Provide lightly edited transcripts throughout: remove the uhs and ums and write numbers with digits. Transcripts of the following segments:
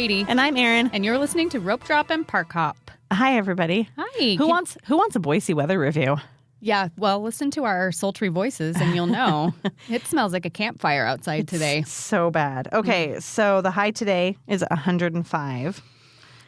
Katie. And I'm Erin. And you're listening to Ropedrop and Parkhop. Hi, everybody. Hi. Who wants a Boise weather review? Yeah, well, listen to our sultry voices and you'll know. It smells like a campfire outside today. So bad. Okay, so the high today is 105.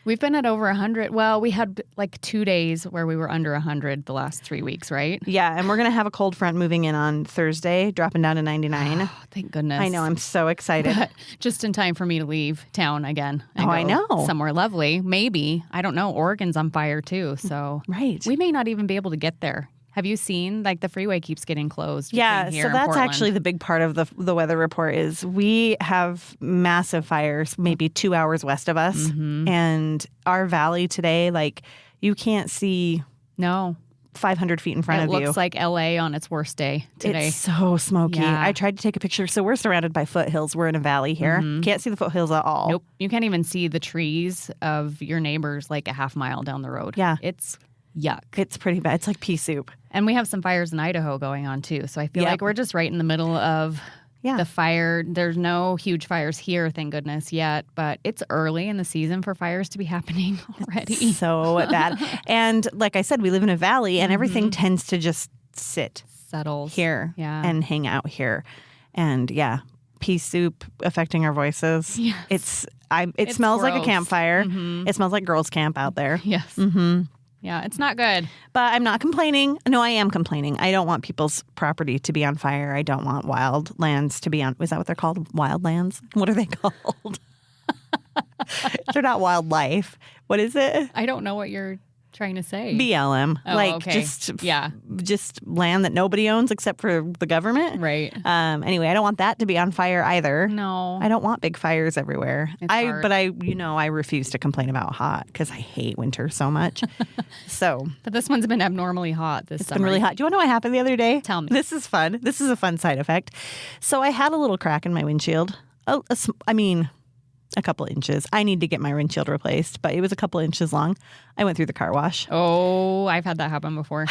We've been at over 100. Well, we had like 2 days where we were under 100 the last 3 weeks, right? Yeah, and we're going to have a cold front moving in on Thursday, dropping down to 99. Oh, thank goodness. I know, I'm so excited. But just in time for me to leave town again. And I know. Somewhere lovely. Maybe. I don't know. Oregon's on fire too, so right. We may not even be able to get there. Have you seen, like, the freeway keeps getting closed? Yeah, here so in that's Portland. actually the big part of the weather report is we have massive fires maybe 2 hours west of us. Mm-hmm. And our valley today, like, you can't see 500 feet in front of you. It looks like L.A. on its worst day today. It's so smoky. Yeah. I tried to take a picture. So we're surrounded by foothills. We're in a valley here. Mm-hmm. Can't see the foothills at all. Nope. You can't even see the trees of your neighbors like a half mile down the road. Yeah. It's yuck. It's pretty bad. It's like pea soup. And we have some fires in Idaho going on, too. So I feel like we're just right in the middle of the fire. There's no huge fires here, thank goodness, yet. But it's early in the season for fires to be happening already. It's so bad. And like I said, we live in a valley, and everything tends to just Settles here and hang out here. And pea soup affecting our voices. Yes. It smells like a gross. campfire. It smells like girls' camp out there. Yes. Mm-hmm. Yeah, it's not good. But I'm not complaining. No, I am complaining. I don't want people's property to be on fire. I don't want wild lands to be on. Is that what they're called? Wildlands? What are they called? They're not wildlife. What is it? I don't know what you're trying to say. BLM. Oh, like okay. just land that nobody owns except for the government. Right. Anyway, I don't want that to be on fire either. No. I don't want big fires everywhere. It's hard. But I refuse to complain about hot because I hate winter so much. But this one's been abnormally hot this It's summer. been really hot. Do you want to know what happened the other day? Tell me. This is fun. This is a fun side effect. So I had a little crack in my windshield. A couple inches. I need to get my windshield replaced, but it was a couple inches long. I went through the car wash. Oh, I've had that happen before.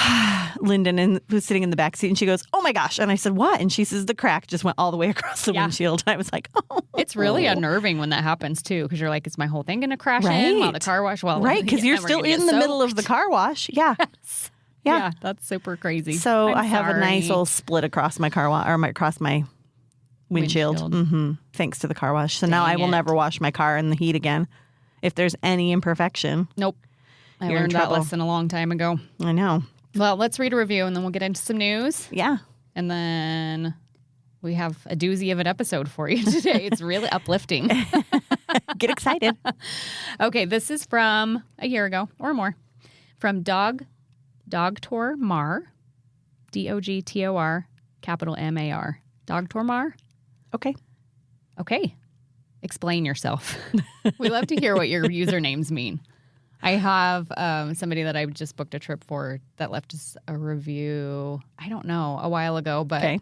Lyndon was sitting in the back seat, and she goes, "Oh my gosh!" And I said, "What?" And she says, "The crack just went all the way across the windshield." I was like, "Oh." It's really unnerving when that happens too, because you're like, "Is my whole thing going to crash in while the car wash?" Well, right, because you're still in the middle of the car wash. Yeah. Yes. Yeah, that's super crazy. So I have a nice little split across my car wash, or across my windshield. Mm-hmm. Thanks to the car wash. So now I will never wash my car in the heat again. If there's any imperfection. Nope. I learned that lesson a long time ago. I know. Well, let's read a review and then we'll get into some news. Yeah. And then we have a doozy of an episode for you today. It's really uplifting. Get excited. Okay, this is from a year ago or more. From Dogtor Mar. Dogtor, capital MAR. Dogtor Mar? Okay. Explain yourself. We love to hear what your usernames mean. I have somebody that I just booked a trip for that left us a review, I don't know, a while ago, but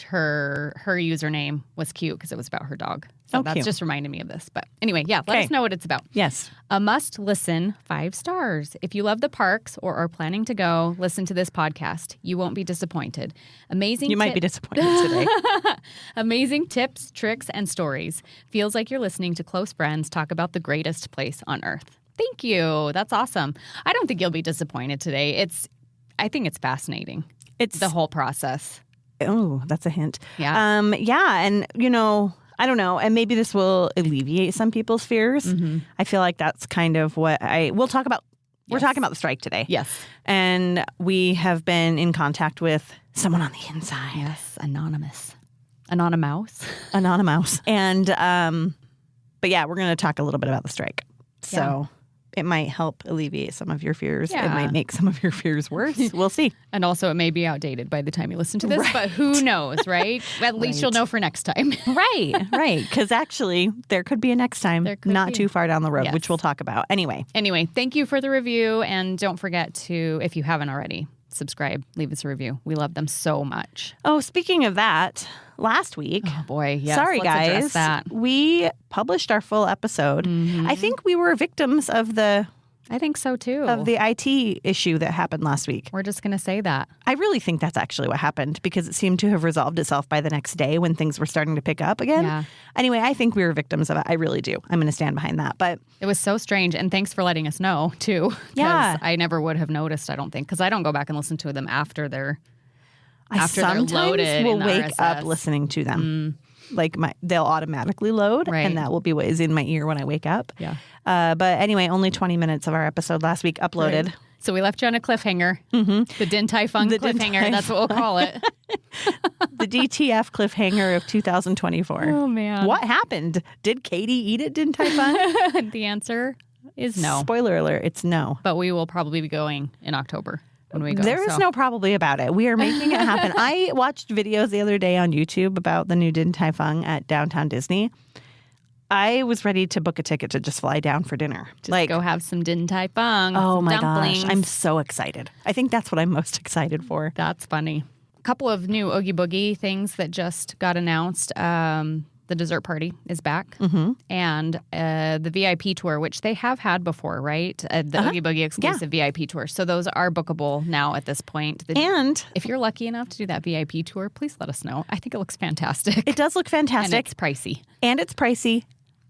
her username was cute because it was about her dog. So that's just reminded me of this. But anyway, let us know what it's about. Yes. A must listen, 5 stars. If you love the parks or are planning to go, listen to this podcast. You won't be disappointed. You might be disappointed today. Amazing tips, tricks, and stories. Feels like you're listening to close friends talk about the greatest place on earth. Thank you. That's awesome. I don't think you'll be disappointed today. I think it's fascinating. It's the whole process. Oh, that's a hint. Yeah. And I don't know, and maybe this will alleviate some people's fears. Mm-hmm. I feel like that's kind of what we'll talk about. We're talking about the strike today. Yes. And we have been in contact with someone on the inside. Yes, Anonymous. And, but yeah, we're going to talk a little bit about the strike. So it might help alleviate some of your fears. Yeah. It might make some of your fears worse. We'll see. And also it may be outdated by the time you listen to this, but who knows, right? At least you'll know for next time. Right. Because actually there could be a next time not too far down the road, which we'll talk about. Anyway, thank you for the review. And don't forget to, if you haven't already, subscribe, leave us a review. We love them so much. Oh, speaking of that, last week. Oh, boy. Yes. Sorry, Let's guys. that. We published our full episode. Mm-hmm. I think we were victims of the I think so too. of the IT issue that happened last week. We're just going to say that. I really think that's actually what happened because it seemed to have resolved itself by the next day when things were starting to pick up again. Yeah. Anyway, I think we were victims of it. I really do. I'm going to stand behind that. But It was so strange. And thanks for letting us know too. 'Cause Yeah. I never would have noticed, I don't think, because I don't go back and listen to them after they're I after they're sometimes loaded will in the wake up RSS. listening to them. Like they'll automatically load, Right. and that will be what is in my ear when I wake up. Yeah. But anyway, only 20 minutes of our episode last week uploaded. Right. So we left you on a cliffhanger. The Din Tai Fung The Din cliffhanger. Tai That's what we'll call it. The DTF cliffhanger of 2024. Oh, man. What happened? Did Katie eat it? Din Tai Fung? The answer is no. Spoiler alert, it's no. But we will probably be going in October when we go. There is so. no probably about it. We are making it happen. I watched videos the other day on YouTube about the new Din Tai Fung at Downtown Disney. I was ready to book a ticket to just fly down for dinner. Just go have some Din Tai Fung. Oh some my dumplings. gosh, I'm so excited. I think that's what I'm most excited for. That's funny. A couple of new Oogie Boogie things that just got announced. The dessert party is back, and the VIP tour, which they have had before, right? The Oogie Boogie exclusive VIP tour. So those are bookable now at this point. And if you're lucky enough to do that VIP tour, please let us know. I think it looks fantastic. it does look And fantastic. it's pricey. And it's pricey.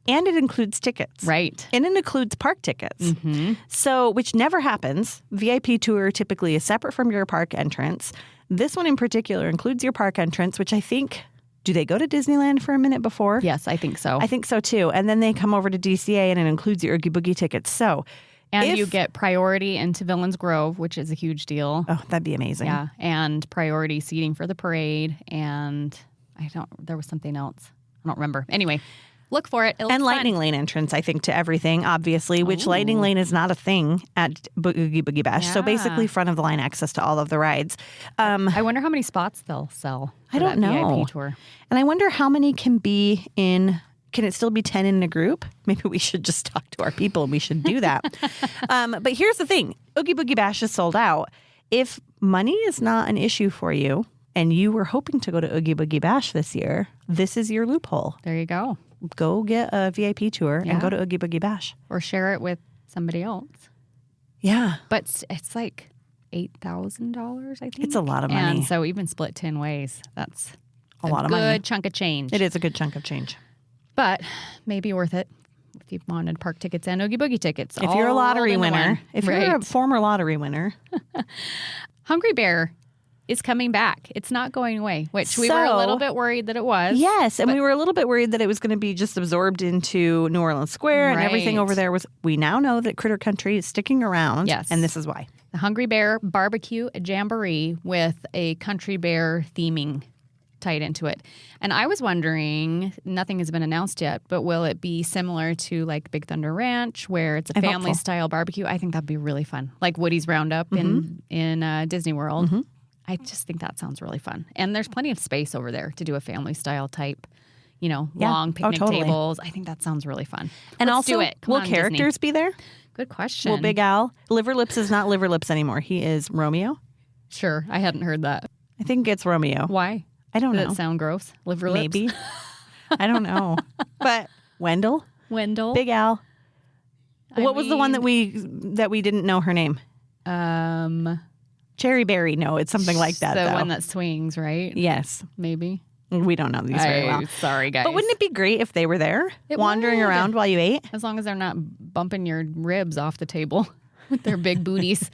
And it includes tickets. Right. And it includes park tickets. So, which never happens. VIP tour typically is separate from your park entrance. This one in particular includes your park entrance, which I think, do they go to Disneyland for a minute before? Yes, I think so. I think so too. And then they come over to DCA and it includes your Oogie Boogie tickets. So, and you get priority into Villains Grove, which is a huge deal. oh, that'd be amazing. Yeah. And priority seating for the parade. And there was something else. I don't remember. Anyway. Look for it. It looks And Lightning fun. Lane entrance, I think, to everything, obviously, which Lightning Lane is not a thing at Oogie Boogie Bash. So Yeah. basically front of the line access to all of the rides. I wonder how many spots they'll sell. For I don't that know. VIP tour. And I wonder how many can it still be 10 in a group? Maybe we should just talk to our people and we should do that. But here's the thing. Oogie Boogie Bash is sold out. If money is not an issue for you and you were hoping to go to Oogie Boogie Bash this year, this is your loophole. There you go. Go get a VIP tour and go to Oogie Boogie Bash. Or share it with somebody else. Yeah. But it's like $8,000, I think. It's a lot of money. And so even split 10 ways, that's A lot of good money. chunk of change. It is a good chunk of change. But maybe worth it if you wanted park tickets and Oogie Boogie tickets. If you're a all lottery rolled into winner, one. if you're a former lottery winner. Hungry Bear is coming back. It's not going away, which we were a So- little bit worried that it was. Yes, and we were a little bit worried that it was going to be just absorbed into New Orleans Square and everything Right. over there was. We now know that Critter Country is sticking around. Yes. And this is why. The Hungry Bear Barbecue Jamboree with a Country Bear theming tied into it. And I was wondering, nothing has been announced yet, but will it be similar to like Big Thunder Ranch where it's a I'm family hopeful. style barbecue? I think that'd be really fun. Like Woody's Roundup in Disney World. I just think that sounds really fun. And there's plenty of space over there to do a family style type, Yeah. long picnic totally. tables. I think that sounds really fun. And Let's also, do it. Come will on, Disney. characters be there? Good question. Will Big Al? Liver Lips is not Liver Lips anymore. He is Romeo. Sure. I hadn't heard that. I think it's Romeo. Why? I don't Does know. it sound gross? Liver lips? Maybe. I don't know. But Wendell, Wendell. Big Al. I What was the one mean, that we didn't know her name? Cherry Berry. No, it's something like that. The though. one that swings, right? Yes. Maybe. We don't know these very well. Sorry, guys. But wouldn't it be great if they were there, It wandering would. around while you ate? As long as they're not bumping your ribs off the table with their big booties.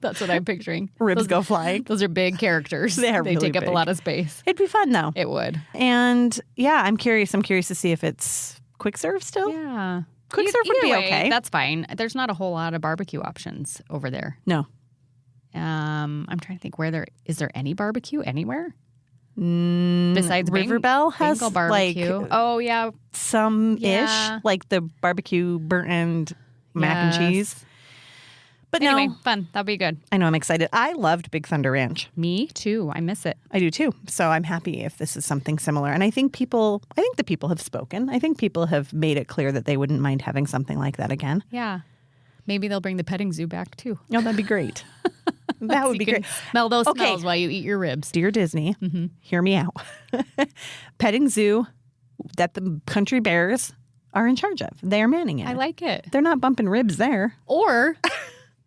That's what I'm picturing. Ribs Those- go flying. Those are big characters. They are They really take up a big. lot of space. It'd be fun though. It would. And yeah, I'm curious. I'm curious to see if it's quick serve still. Yeah. Quick serve would Either be way, okay. That's fine. There's not a whole lot of barbecue options over there. No. I'm trying to think is there any barbecue anywhere? Besides Riverbell has Bengal barbecue. like Oh yeah, some Yeah. ish, like the barbecue burnt end mac and Yes. cheese. But anyway, no, fun. That'll be good. I know I'm excited. I loved Big Thunder Ranch. Me too. I miss it. I do too. So I'm happy if this is something similar. And I think the people have spoken. I think people have made it clear that they wouldn't mind having something like that again. Yeah. Maybe they'll bring the petting zoo back too. Oh, that'd be great. That So would you be can great. Smell those Okay. smells while you eat your ribs. Dear Disney, hear me out. Petting zoo that the country bears are in charge of. They are manning it. I like it. They're not bumping ribs there. Or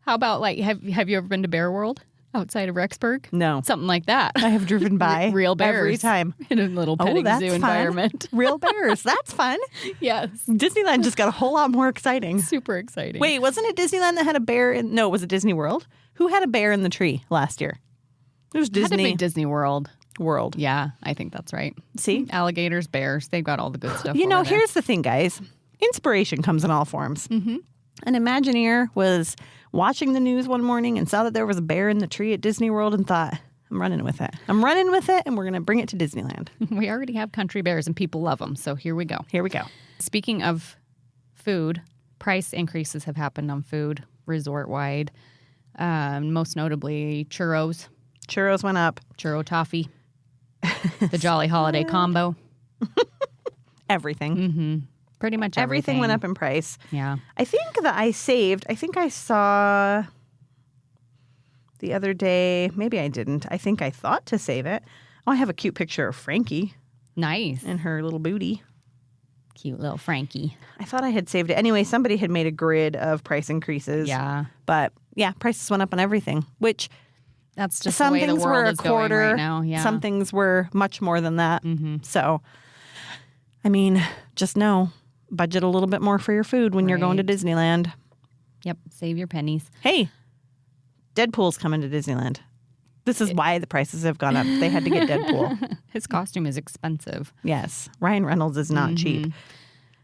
how about like, have you ever been to Bear World outside of Rexburg? No. Something like that. I have driven by real bears every time. in a little petting that's zoo fun. environment. Real bears. That's fun. Yes. Disneyland just got a whole lot more exciting. Super exciting. Wait, wasn't it Disneyland that had a bear? No, was it Disney World? Who had a bear in the tree last year? It was It had to be Disney Disney World. World. Yeah, I think that's right. See? Alligators, bears, they've got all the good stuff. You know, over there. here's the thing, guys. Inspiration comes in all forms. Mm-hmm. An Imagineer was watching the news one morning and saw that there was a bear in the tree at Disney World and thought, I'm running with it. I'm running with it, and we're going to bring it to Disneyland. We already have country bears, and people love them. So here we go. Here we go. Speaking of food, price increases have happened on food resort-wide. Most notably, churros, Churros went up. churro toffee, the Jolly Holiday combo. Everything. Mm-hmm. Pretty much everything. Went up in price. Yeah. I think that I saw the other day, maybe I didn't. I think I thought to save it. Oh, I have a cute picture of Frankie Nice. and her little booty. Cute little Frankie. I thought I had saved it. Anyway, somebody had made a grid of price increases. Yeah. But yeah, prices went up on everything, which That's just some the way the things were world a is going quarter. right now. Yeah. Some things were much more than that. Mm-hmm. So, I mean, just know, budget a little bit more for your food when you're going to Right. Disneyland. Yep. Save your pennies. Hey, Deadpool's coming to Disneyland. This is why the prices have gone up. They had to get Deadpool. His costume is expensive. Yes. Ryan Reynolds is not cheap.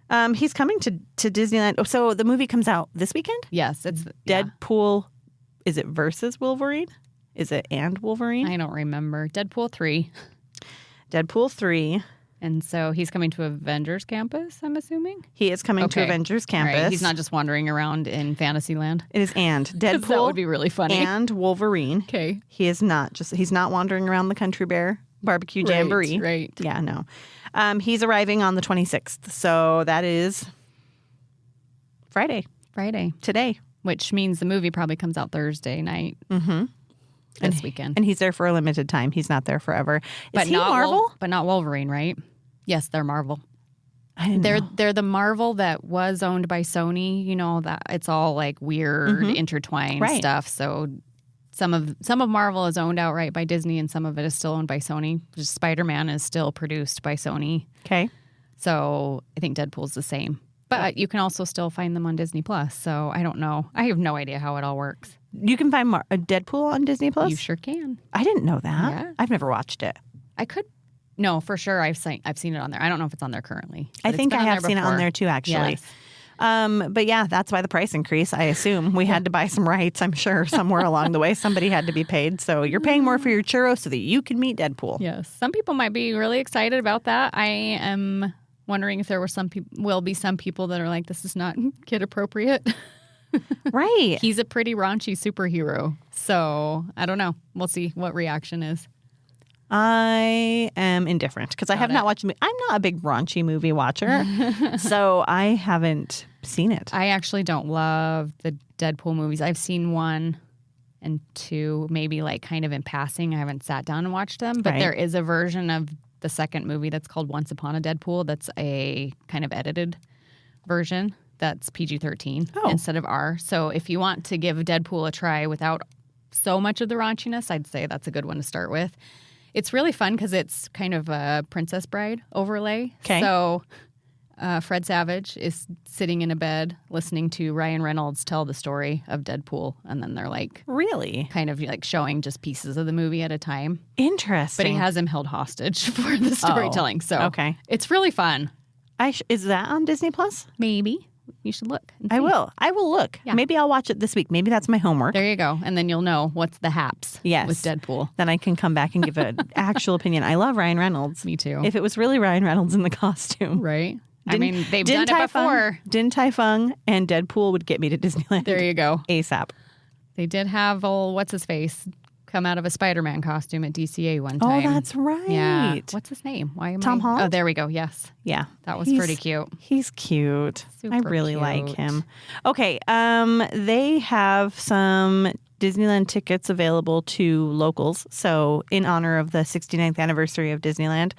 Mm-hmm. He's coming to Disneyland. Oh, so the movie comes out this weekend? Yes. It's yeah. Deadpool, is it versus Wolverine? Is it and Wolverine? I don't remember. Deadpool 3. Deadpool 3. And so he's coming to Avengers Campus, I'm assuming? He is coming to Okay. Avengers All Campus. right. He's not just wandering around in Fantasyland. It is and 'Cause Deadpool that would be really funny. and Wolverine. Okay. He's not wandering around the Country Bear barbecue jamboree. Right. Yeah, no. He's arriving on the 26th. So that is Friday, today. Which means the movie probably comes out Thursday night Mm-hmm. this weekend. And he's there for a limited time. He's not there forever. Is he not Marvel? but not Wolverine, right? Yes, they're Marvel. I didn't know. They're the Marvel that was owned by Sony. You know that it's all like weird intertwined Right. stuff. So some of Marvel is owned outright by Disney, and some of it is still owned by Sony. Just Spider-Man is still produced by Sony. Okay. So I think Deadpool's the same. But you can also still find them on Disney Plus. So I don't know. I have no idea how it all works. You can find a Deadpool on Disney Plus? You sure can. I didn't know that. Yeah. I've never watched it. I could. No, for sure. I've seen it on there. I don't know if it's on there currently. I but think it's I been have on seen it on before. there too, actually. Yes. But yeah, that's why the price increase, I assume. We had to buy some rights, I'm sure, somewhere along the way. Somebody had to be paid. So you're paying more for your churros so that you can meet Deadpool. Yes. Some people might be really excited about that. I am wondering if there were some people that are like, this is not kid appropriate. Right. He's a pretty raunchy superhero. So I don't know. We'll see what reaction is. I am indifferent because I have not watched. I'm not a big raunchy movie watcher, so I haven't seen it. I actually don't love the Deadpool movies. I've seen 1 and 2, maybe like kind of in passing. I haven't sat down and watched them, but Right. there is a version of the second movie that's called Once Upon a Deadpool. That's a kind of edited version that's PG-13 instead of R. So if you want to give Deadpool a try without so much of the raunchiness, I'd say that's a good one to start with. It's really fun because it's kind of a Princess Bride overlay. Okay. So Fred Savage is sitting in a bed listening to Ryan Reynolds tell the story of Deadpool. And then they're like Really kind of like showing just pieces of the movie at a time. interesting. But he has him held hostage for the storytelling. So okay. it's really fun. Is that on Disney Plus? Maybe. You should look. And I see. will. I will look. Yeah. Maybe I'll watch it this week. Maybe that's my homework. There you go. And then you'll know what's the haps Yes. with Deadpool. Then I can come back and give an actual opinion. I love Ryan Reynolds. Me too. If it was really Ryan Reynolds in the costume. Right? I Din- mean, they've Din done Tai it before. Din Tai Fung and Deadpool would get me to Disneyland There you go. ASAP. They did have what's-his-face come out of a Spider-Man costume at DCA one Oh, time. that's right. Yeah. What's his name? Tom Holland? Oh, there we go. Yes. Yeah. That was He's- pretty cute. He's cute. I Super really like cute. him. Okay. They have some Disneyland tickets available to locals. So in honor of the 69th anniversary of Disneyland,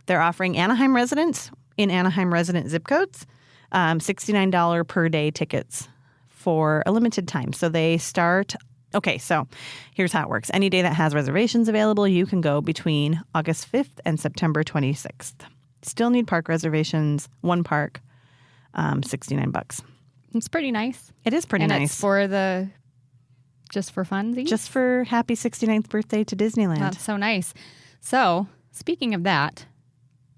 they're offering Anaheim residents in Anaheim resident zip codes $69 per day tickets for a limited time. So they start. Okay, so here's how it works. Any day that has reservations available, you can go between August 5th and September 26th. Still need park reservations. One park, $69. It's pretty nice. It is pretty and nice. It's for just for funsies? Just for happy 69th birthday to Disneyland. That's so nice. So, speaking of that,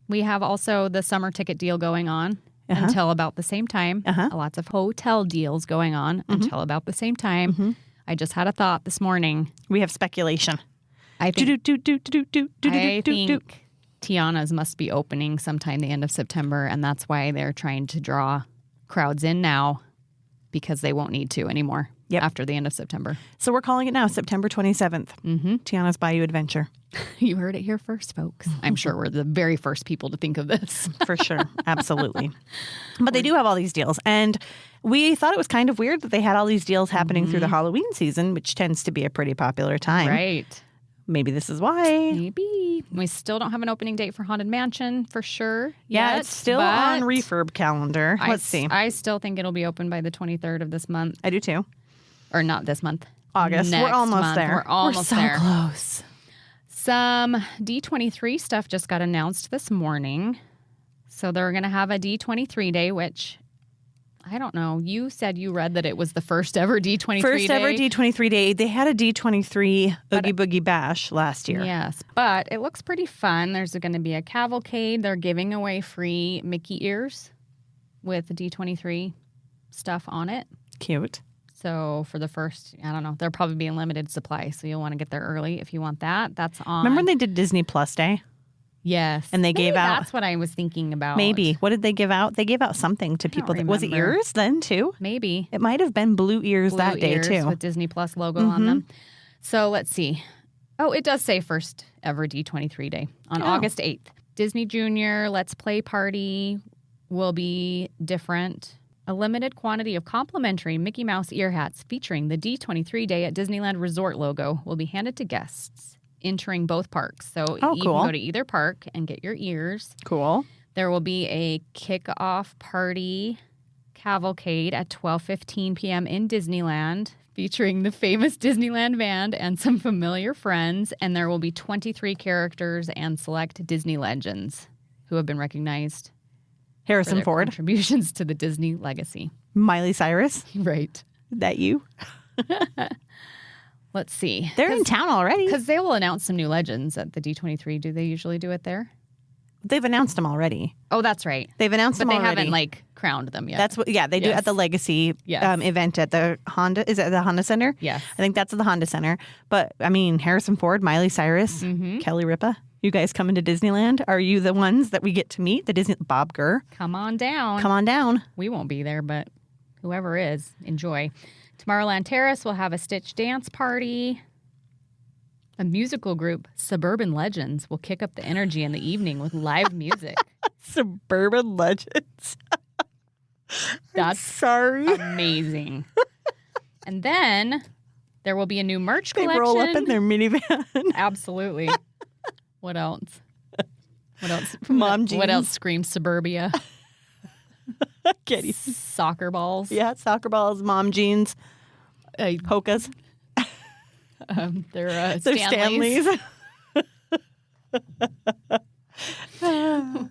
we have also the summer ticket deal going on until about the same time. Lots of hotel deals going on until about the same time. I just had a thought this morning. We have speculation. I think Tiana's must be opening sometime the end of September, and that's why they're trying to draw crowds in now because they won't need to anymore after the end of September. So we're calling it now, September 27th. Tiana's Bayou Adventure. You heard it here first, folks. I'm sure we're the very first people to think of this. For sure. Absolutely. But they do have all these deals. And we thought it was kind of weird that they had all these deals happening through the Halloween season, which tends to be a pretty popular time. Right. Maybe this is why. Maybe. We still don't have an opening date for Haunted Mansion for sure. Yeah, it's still on refurb calendar. Let's see. I still think it'll be open by the 23rd of this month. I do too. Or not this month. August. We're almost there. We're almost there. So close. Some D23 stuff just got announced this morning. So they're going to have a D23 day, which I don't know. You said you read that it was the first ever D23 day. First ever D23 day. They had a D23 Oogie Boogie Bash last year. Yes, but it looks pretty fun. There's going to be a cavalcade. They're giving away free Mickey ears with the D23 stuff on it. Cute. So for the first, I don't know, they'll probably be in limited supply. So you'll want to get there early if you want that. That's on. Remember when they did Disney Plus Day? Yes. And they gave out. That's what I was thinking about. Maybe. What did they give out? They gave out something to people. Was it ears then too? Maybe. It might have been blue ears that day too. With Disney Plus logo on them. So let's see. Oh, it does say first ever D23 day on August 8th. Disney Junior Let's Play Party will be different. A limited quantity of complimentary Mickey Mouse ear hats featuring the D23 Day at Disneyland Resort logo will be handed to guests entering both parks. So you can go to either park and get your ears. Cool. There will be a kickoff party cavalcade at 12:15 p.m. in Disneyland featuring the famous Disneyland band and some familiar friends. And there will be 23 characters and select Disney legends who have been recognized. Harrison Ford. Contributions to the Disney legacy. Miley Cyrus. Right. That you? Let's see. They're in town already. Because they will announce some new legends at the D23. Do they usually do it there? They've announced them already. Oh, that's right. They've announced them already. But they haven't, crowned them yet. That's what. Yeah, they do at the Legacy event at the Honda. Is it the Honda Center? Yes. I think that's at the Honda Center. But, I mean, Harrison Ford, Miley Cyrus, Kelly Ripa. You guys coming to Disneyland? Are you the ones that we get to meet? Bob Gurr. Come on down. Come on down. We won't be there, but whoever is, enjoy. Tomorrowland Terrace will have a Stitch dance party. A musical group, Suburban Legends, will kick up the energy in the evening with live music. Suburban Legends. That's sorry. Amazing. And then there will be a new merch collection. They roll up in their minivan. Absolutely. What else? What else? Mom jeans. What else screams suburbia? Kitty. Soccer balls. Yeah, soccer balls, mom jeans, Hokas. They're Stanleys.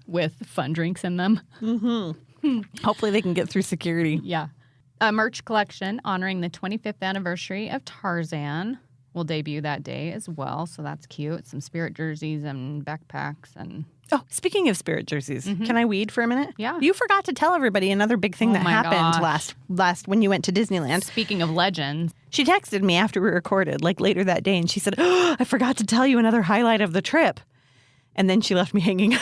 With fun drinks in them. Hopefully they can get through security. Yeah. A merch collection honoring the 25th anniversary of Tarzan will debut that day as well. So that's cute. Some Spirit jerseys and backpacks and... Oh, speaking of Spirit jerseys, can I weed for a minute? Yeah. You forgot to tell everybody another big thing that happened last when you went to Disneyland. Speaking of legends. She texted me after we recorded, later that day, and she said, "Oh, I forgot to tell you another highlight of the trip." And then she left me hanging.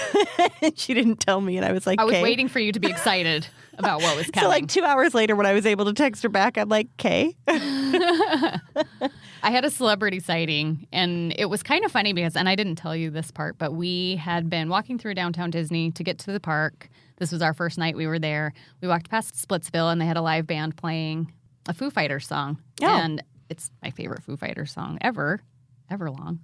She didn't tell me, and I was like, I was waiting for you to be excited about what was coming. So 2 hours later when I was able to text her back, I'm like, "Okay." I had a celebrity sighting, and it was kind of funny because, and I didn't tell you this part, but we had been walking through downtown Disney to get to the park. This was our first night we were there. We walked past Splitsville, and they had a live band playing a Foo Fighters song. Oh. And it's my favorite Foo Fighters song ever long.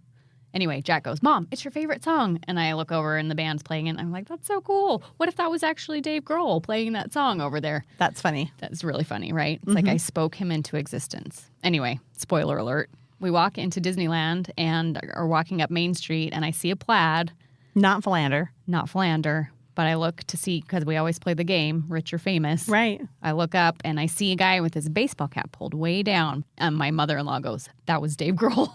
Anyway, Jack goes, Mom, it's your favorite song. And I look over and the band's playing it. And I'm like, that's so cool. What if that was actually Dave Grohl playing that song over there? That's funny. That's really funny, right? It's like I spoke him into existence. Anyway, spoiler alert. We walk into Disneyland and are walking up Main Street and I see a plaid. Not Philander. Not Philander. But I look to see, because we always play the game, Rich or Famous. Right. I look up and I see a guy with his baseball cap pulled way down. And my mother-in-law goes, that was Dave Grohl.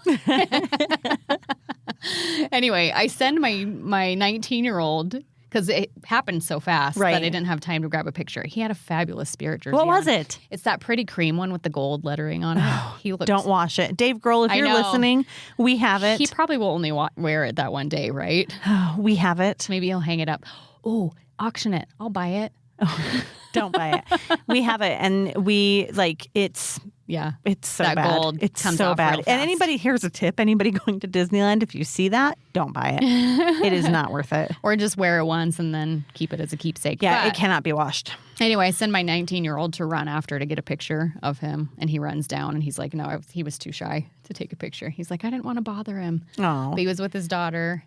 Anyway, I send my 19-year-old, because it happened so fast that I didn't have time to grab a picture. He had a fabulous Spirit jersey. What was it? It's that pretty cream one with the gold lettering on it. He looks. Don't wash it. Dave Grohl, if you're listening, we have it. He probably will only wear it that one day, right? We have it. Maybe he'll hang it up. Oh, auction it. I'll buy it. Don't buy it. We have it, and we it's so that bad. Gold it's comes so off bad. real fast. And anybody, here's a tip: anybody going to Disneyland, if you see that, don't buy it. It is not worth it. Or just wear it once and then keep it as a keepsake. Yeah, but it cannot be washed. Anyway, I send my 19-year-old to run after to get a picture of him, and he runs down, and he's like, no, he was too shy to take a picture. He's like, I didn't want to bother him. Oh, But he was with his daughter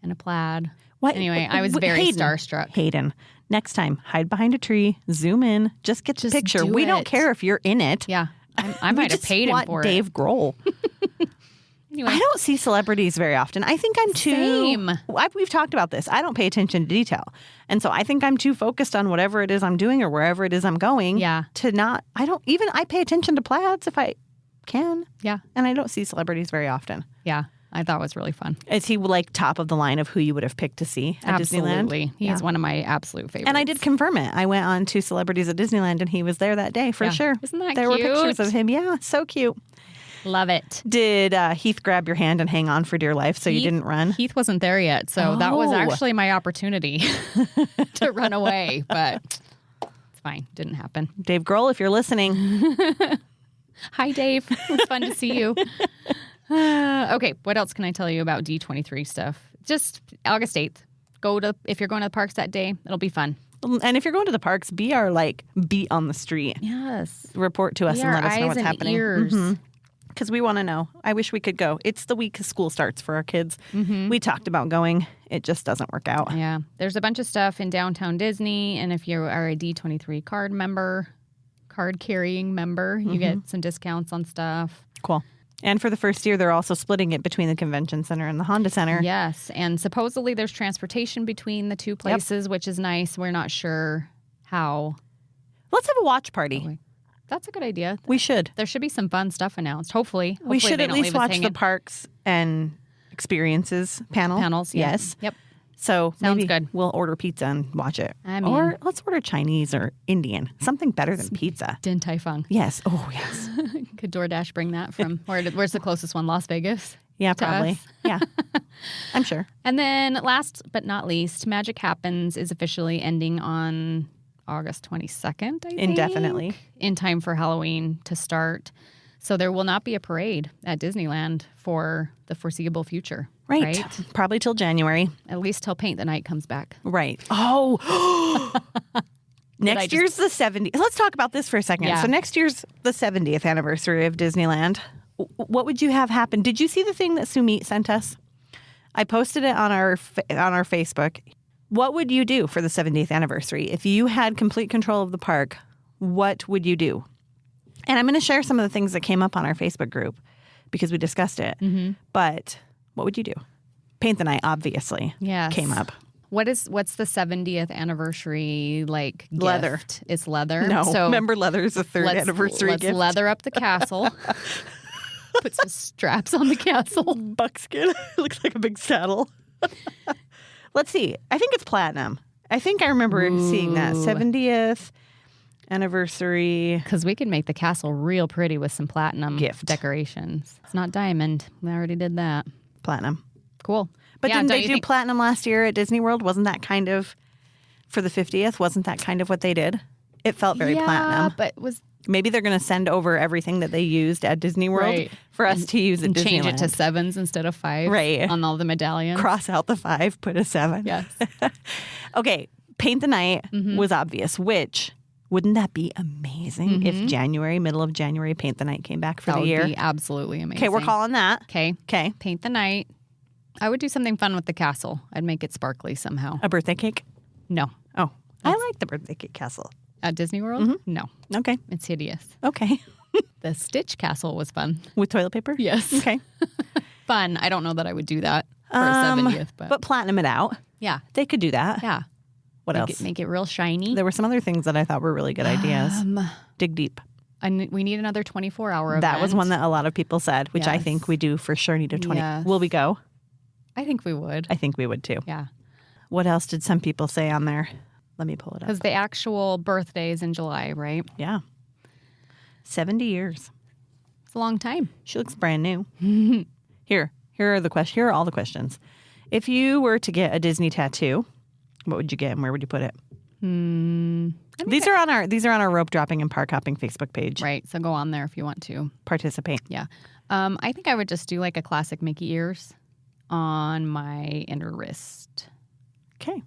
in a plaid. What? Anyway, I was very starstruck. Hayden, next time, hide behind a tree, zoom in, just get the picture. do We don't it. care if you're in it. Yeah, I might have paid him for Dave Grohl. Anyway, I don't see celebrities very often. I think I'm too. Same. We've talked about this. I don't pay attention to detail. And so I think I'm too focused on whatever it is I'm doing or wherever it is I'm going. Yeah. To not, I pay attention to plaids if I can. Yeah. And I don't see celebrities very often. Yeah. I thought it was really fun. Is he like top of the line of who you would have picked to see at Disneyland? Absolutely. He is one of my absolute favorites. And I did confirm it. I went on to Celebrities at Disneyland and he was there that day for sure. Isn't that there cute? There were pictures of him. Yeah, so cute. Love it. Did Heath grab your hand and hang on for dear life so you didn't run? Heath wasn't there yet, so that was actually my opportunity to run away, but it's fine. Didn't happen. Dave Grohl, if you're listening. Hi, Dave. It was fun to see you. Okay, what else can I tell you about D23 stuff? Just August 8th. If you're going to the parks that day, it'll be fun. And if you're going to the parks, be our beat on the street. Yes. Report to us and let us know what's happening. Ears. Because we want to know. I wish we could go. It's the week school starts for our kids. We talked about going. It just doesn't work out. Yeah. There's a bunch of stuff in downtown Disney. And if you are a D23 card-carrying member, you get some discounts on stuff. Cool. And for the first year, they're also splitting it between the Convention Center and the Honda Center. Yes. And supposedly there's transportation between the two places, which is nice. We're not sure how. Let's have a watch party. That's a good idea. We should. There should be some fun stuff announced. Hopefully we should at least watch the parks and experiences panels. Yes. Yep. So Sounds maybe good. We'll order pizza and watch it. Or let's order Chinese or Indian. Something better than pizza. Din Tai Fung. Yes. Oh, yes. Could DoorDash bring that from where's the closest one? Las Vegas? Yeah, probably. Yeah. I'm sure. And then last but not least, Magic Happens is officially ending on August 22nd, I think. Indefinitely. In time for Halloween to start. So there will not be a parade at Disneyland for the foreseeable future. Right. Probably till January. At least till Paint the Night comes back. Right. Oh. Next year's the 70th. Let's talk about this for a second. Yeah. So next year's the 70th anniversary of Disneyland. What would you have happen? Did you see the thing that Sumit sent us? I posted it on our Facebook. What would you do for the 70th anniversary? If you had complete control of the park, what would you do? And I'm going to share some of the things that came up on our Facebook group because we discussed it. But what would you do? Paint the Night, obviously, came up. What's the 70th anniversary like gift? Leather. It's leather. No, so remember leather's the third anniversary let's gift. leather up the castle. Put some straps on the castle. Buckskin. Looks like a big saddle. Let's see. I think it's platinum. I think I remember seeing that 70th anniversary. Because we could make the castle real pretty with some platinum decorations. It's not diamond. We already did that. Platinum. Cool. But didn't they do platinum last year at Disney World? Wasn't that kind of, for the 50th, wasn't that kind of what they did? It felt very platinum. But maybe they're going to send over everything that they used at Disney World for us to use at Disneyland. Change it to 7s instead of 5 on all the medallions. Cross out the 5, put a 7. Yes. Okay, Paint the Night was obvious, which... Wouldn't that be amazing if middle of January, Paint the Night came back for the year? That would be absolutely amazing. Okay, we're calling that. Okay. Paint the Night, I would do something fun with the castle. I'd make it sparkly somehow. A birthday cake? No. Oh, I like the birthday cake castle. At Disney World? No. Okay. It's hideous. Okay. The Stitch castle was fun. With toilet paper? Yes. Okay. Fun. I don't know that I would do that for a 70th, but platinum it out. yeah. They could do that. Yeah. What else? Make it real shiny. There were some other things that I thought were really good ideas. Dig deep. And we need another 24-hour event. That was one that a lot of people said, which I Yes. think we do for sure need a 20. Yes. Will we go? I think we would. I think we would too. Yeah. What else did some people say on there? Let me pull it up. Because the actual birthday is in July, right? Yeah. 70 years. It's a long time. She looks brand new. Here are all the questions. If you were to get a Disney tattoo, what would you get and where would you put it? These are on our rope dropping and park hopping Facebook page. Right. So go on there if you want to. Participate. Yeah. I think I would just do like a classic Mickey ears on my inner wrist. Okay.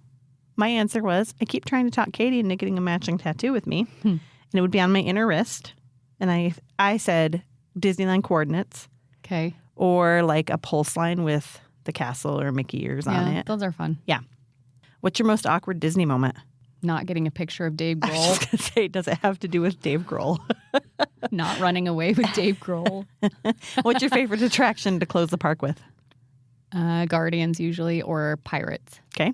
My answer was, I keep trying to talk Katie into getting a matching tattoo with me, and it would be on my inner wrist. And I said Disneyland coordinates. Okay. Or like a pulse line with the castle or Mickey ears on it. Those are fun. Yeah. What's your most awkward Disney moment? Not getting a picture of Dave I was Grohl. just going to say, does it have to do with Dave Grohl? Not running away with Dave Grohl. What's your favorite attraction to close the park with? Guardians usually, or Pirates. Okay.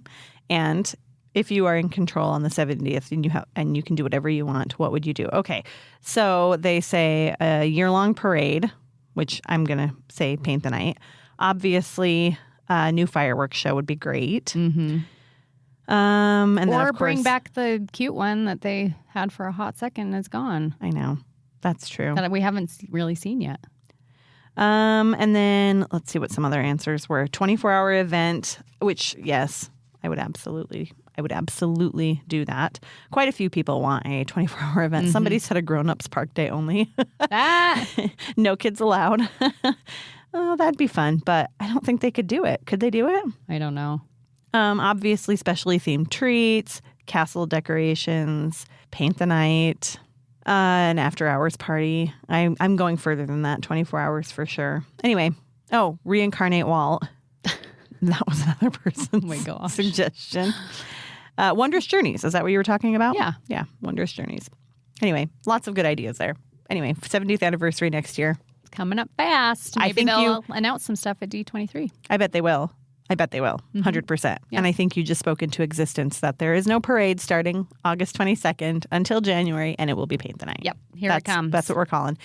And if you are in control on the 70th and you can do whatever you want, what would you do? Okay. So they say a year-long parade, which I'm going to say paint the night. Obviously, a new fireworks show would be great. Mm-hmm. And then, or of course, bring back the cute one that they had for a hot second and it's gone. I know. That's true. That we haven't really seen yet. And then let's see what some other answers were. 24-hour event, which, yes, I would absolutely do that. Quite a few people want a 24-hour event. Mm-hmm. Somebody said a grown-ups park day only. Ah! No kids allowed. Oh, that'd be fun, but I don't think they could do it. Could they do it? I don't know. Obviously, specially themed treats, castle decorations, paint the night, an after-hours party. I'm going further than that, 24 hours for sure. Anyway, reincarnate Walt. That was another person's suggestion. Wondrous Journeys. Is that what you were talking about? Yeah. Yeah, Wondrous Journeys. Anyway, lots of good ideas there. Anyway, 70th anniversary next year. It's coming up fast. Maybe they'll announce some stuff at D23. I bet they will. 100%. Yeah. And I think you just spoke into existence that there is no parade starting August 22nd until January, and it will be Paint the Night. Yep. Here it comes. That's what we're calling.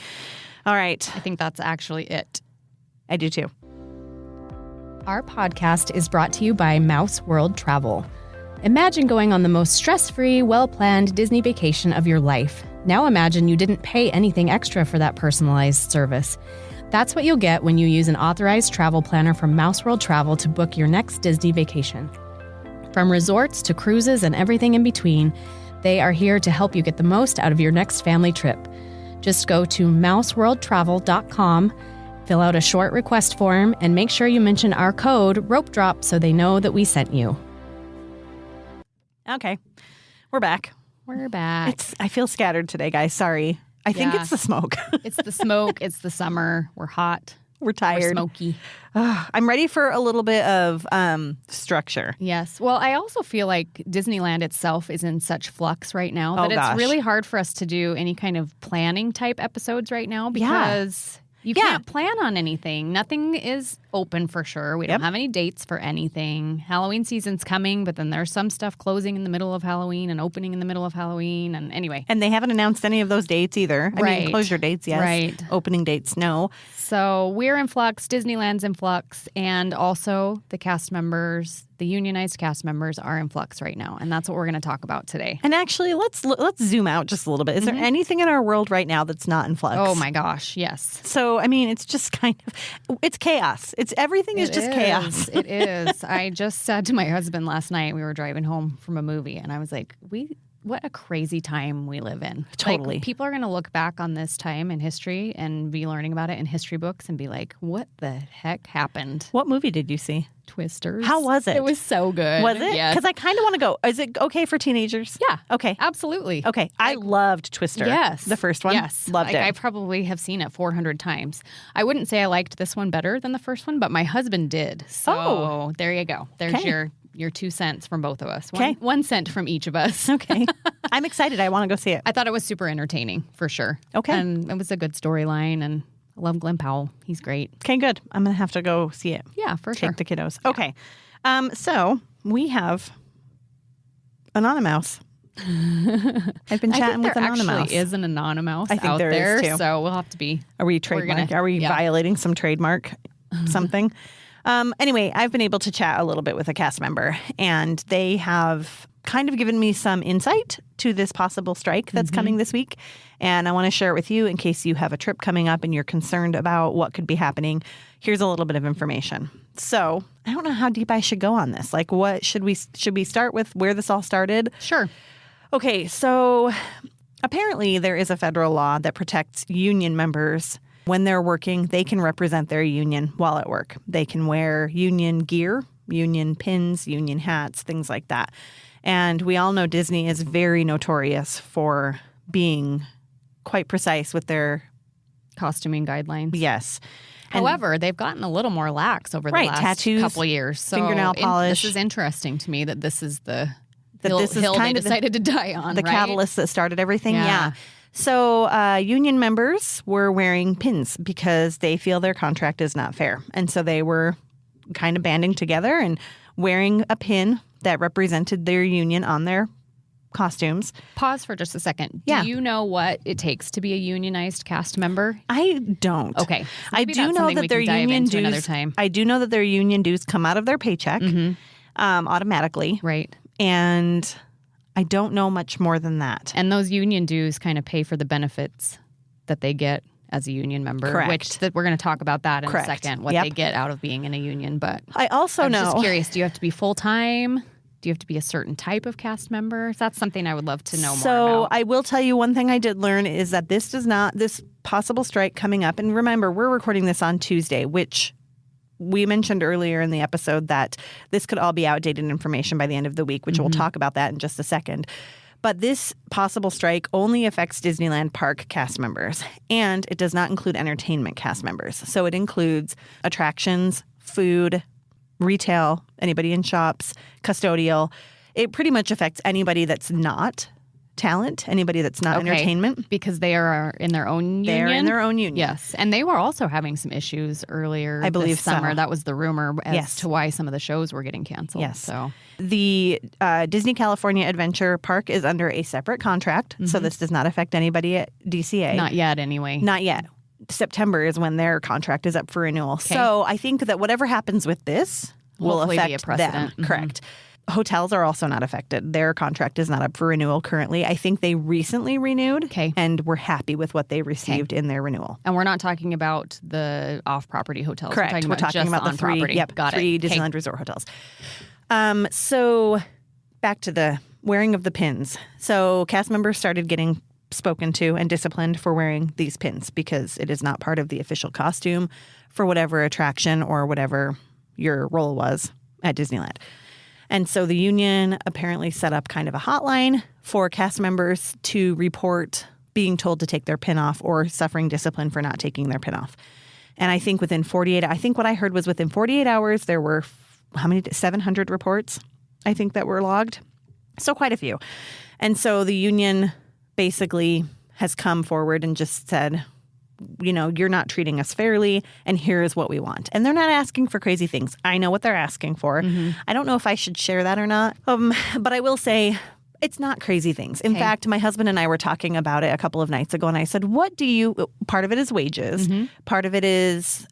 All right. I think that's actually it. I do too. Our podcast is brought to you by Mouse World Travel. Imagine going on the most stress-free, well-planned Disney vacation of your life. Now imagine you didn't pay anything extra for that personalized service. That's what you'll get when you use an authorized travel planner from Mouse World Travel to book your next Disney vacation. From resorts to cruises and everything in between, they are here to help you get the most out of your next family trip. Just go to mouseworldtravel.com, fill out a short request form, and make sure you mention our code Ropedrop so they know that we sent you. Okay. We're back. We're back. I feel scattered today, guys. Sorry. I think it's the smoke. It's the smoke. It's the summer. We're hot. We're tired. We're smoky. I'm ready for a little bit of structure. Yes. Well, I also feel like Disneyland itself is in such flux right now that it's really hard for us to do any kind of planning type episodes right now because you can't plan on anything. Nothing is open for sure. We don't have any dates for anything. Halloween season's coming, but then there's some stuff closing in the middle of Halloween and opening in the middle of Halloween. And anyway. And they haven't announced any of those dates either. I mean, closure dates, yes. Right. Opening dates, no. So we're in flux. Disneyland's in flux. And also the cast members, the unionized cast members are in flux right now. And that's what we're going to talk about today. And actually, let's zoom out just a little bit. Is there anything in our world right now that's not in flux? Oh my gosh, yes. So, I mean, it's just it's chaos. Everything is just chaos. It is. I just said to my husband last night, we were driving home from a movie, and I was like, we what a crazy time we live in. Totally. Like, people are going to look back on this time in history and be learning about it in history books and be like, what the heck happened? What movie did you see? Twisters. How was it? It was so good. Was it? Yes. Because I kind of want to go. Is it okay for teenagers? Yeah. Okay. Absolutely. Okay. I loved Twister. Yes. The first one? Yes. Loved it. I probably have seen it 400 times. I wouldn't say I liked this one better than the first one, but my husband did. So there you go. There's your 2 cents from both of us. Okay. 1 cent from each of us. Okay. I'm excited. I want to go see it. I thought it was super entertaining, for sure. Okay. And it was a good storyline, and I love Glenn Powell. He's great. Okay, good. I'm going to have to go see it. Yeah, for sure. Take the kiddos. Yeah. Okay. So we have Anonymous. I've been chatting with Anonymous. There actually is an Anonymous I think out there is there, too. so we'll have to be. Are we trademark? Are we violating some trademark something? Anyway, I've been able to chat a little bit with a cast member, and they have kind of given me some insight to this possible strike that's coming this week. And I want to share it with you in case you have a trip coming up and you're concerned about what could be happening. Here's a little bit of information. So I don't know how deep I should go on this. Like, what should we start with where this all started? Sure. Okay, so apparently there is a federal law that protects union members. When they're working, they can represent their union while at work. They can wear union gear, union pins, union hats, things like that. And we all know Disney is very notorious for being quite precise with their costuming guidelines. Yes. However, they've gotten a little more lax over the last tattoos, couple years. So fingernail polish. This is interesting to me that this is the this is hill kind they of decided to die on, the right? catalyst that started everything. Yeah. So union members were wearing pins because they feel their contract is not fair. And so they were kind of banding together and wearing a pin that represented their union on their costumes. Pause for just a second. Yeah. Do you know what it takes to be a unionized cast member? I don't. Okay. So I maybe do that's know something that we their can dive union into dues. another time. I do know that their union dues come out of their paycheck automatically. Right. And I don't know much more than that. And those union dues kind of pay for the benefits that they get as a union member. Correct. Which we're going to talk about that in Correct. a second, what Yep. they get out of being in a union. But I also I'm know. just curious, do you have to be full-time? Do you have to be a certain type of cast member? That's something I would love to know more So about. I will tell you one thing I did learn is that this possible strike coming up, and remember, we're recording this on Tuesday, which we mentioned earlier in the episode that this could all be outdated information by the end of the week, which we'll talk about that in just a second. But this possible strike only affects Disneyland Park cast members, and it does not include entertainment cast members. So it includes attractions, food, retail, anybody in shops, custodial. It pretty much affects anybody that's not talent, anybody that's not entertainment. Because they are in their own union? They're in their own union. Yes. And they were also having some issues earlier I believe this summer. so. That was the rumor as Yes. to why some of the shows were getting canceled. Yes. So The Disney California Adventure Park is under a separate contract, so this does not affect anybody at DCA. not yet anyway. Not yet. September is when their contract is up for renewal. So I think that whatever happens with this will Hopefully be a affect precedent. them. Correct. Hotels are also not affected. Their contract is not up for renewal currently. I think they recently renewed and were happy with what they received in their renewal. And we're not talking about the off-property hotels. Correct. We're talking about the three, on-property. three Disneyland Resort hotels. So back to the wearing of the pins. So cast members started getting spoken to and disciplined for wearing these pins because it is not part of the official costume for whatever attraction or whatever your role was at Disneyland. And so the union apparently set up kind of a hotline for cast members to report being told to take their pin off or suffering discipline for not taking their pin off. And I think within 48, I think what I heard was within 48 hours, there were 700 reports, I think, that were logged. So quite a few. And so the union basically has come forward and just said, you know, you're not treating us fairly, and here's what we want. And they're not asking for crazy things. I know what they're asking for. I don't know if I should share that or not. But I will say it's not crazy things. In fact, my husband and I were talking about it a couple of nights ago, and I said, part of it is wages. Part of it is